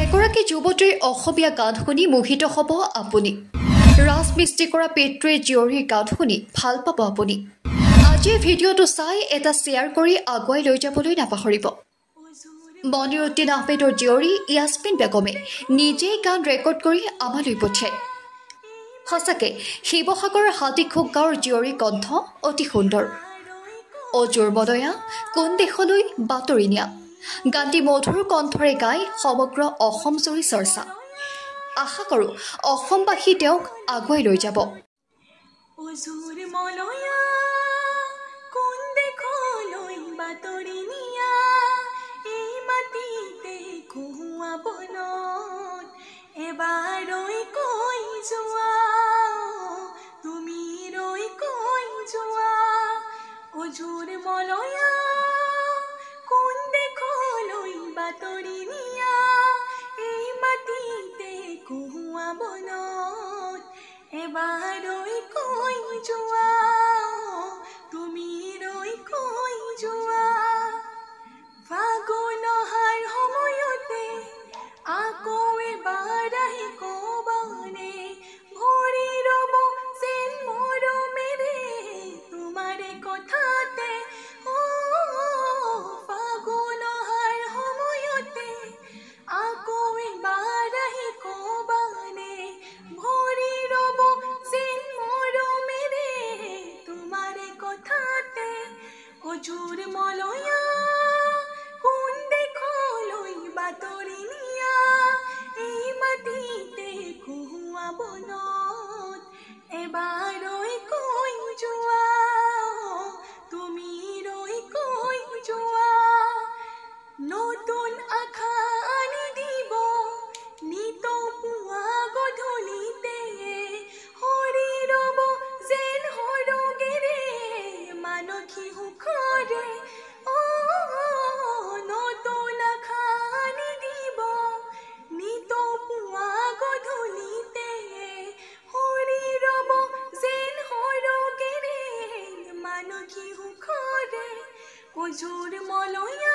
এগৰাকী যুৱতীৰ অসমীয়া গান শুনি মোহিত হ'ব আপুনি। ৰাজমিস্ত্ৰী কৰা পেট্ৰীৰ জীয়ৰীৰ গান শুনি ভাল পাব আপুনি। আজি ভিডিঅ'টো চাই এটা শ্বেয়াৰ কৰি আগুৱাই লৈ যাবলৈ নাপাহৰিব। মনিৰুদ্দিন আহমেদৰ জীয়ৰী ইয়াছমিন বেগমে নিজেই গান ৰেকৰ্ড কৰি আমালৈ পঠিয়ায়। সঁচাকৈ শিৱসাগৰৰ হাতীখোক গাঁৱৰ জীয়ৰী কণ্ঠ অতি সুন্দৰ। অজুৰ মদয়া কোন দেশলৈ বাতৰি নিয়া গানটি মধুৰ কণ্ঠৰে গাই সমগ্ৰ অসমজুৰি চৰ্চা। আশা কৰোঁ অসমবাসী তেওঁক আগুৱাই লৈ যাব। অজুৰ মলয়া কোন দেশলৈ বাতৰি নিয়া এই মাটিতে কহুৱা বনত এবাৰ ৰৈ কৈ যোৱা তুমি ৰৈ কৈ যোৱা। অজুৰ মলয়া কোন দেশলৈ বাতৰি নিয়া এই মাটিতে কহুৱা বনত এবাৰ ৰৈ কৈ যোৱা তুমি ৰৈ কৈ যোৱা। ফাগুন অহাৰ সময়তে আকৌ এবাৰ আহি ক'বানে ভৰি ৰ'ব যেন মৰমেৰে তোমাৰে কথাতে। ফাগুন অহাৰ সময়তে আকৌ এবাৰ আহি ক'বানে ভৰি ৰ'ব যেন মৰমেৰে তোমাৰে কথাতে। অজুৰ মলয়া কোন দেশলৈ বাতৰি নিয়া এই মাটিতে কহুৱা বনত এবাৰ ৰৈ কৈ যোৱা তুমি ৰৈ কৈ যোৱা। নতুন আশা আনি দিব নিত পুৱা গধূলিতে হৰি ৰ'ব যেন সৰগেৰে মানসী সুখৰে। নতুন আশা আনি দিব নিত পুৱা গধূলিতে হৰি ৰ'ব যেন সৰগেৰে মানসী সুখৰে। অজুৰ মলয়া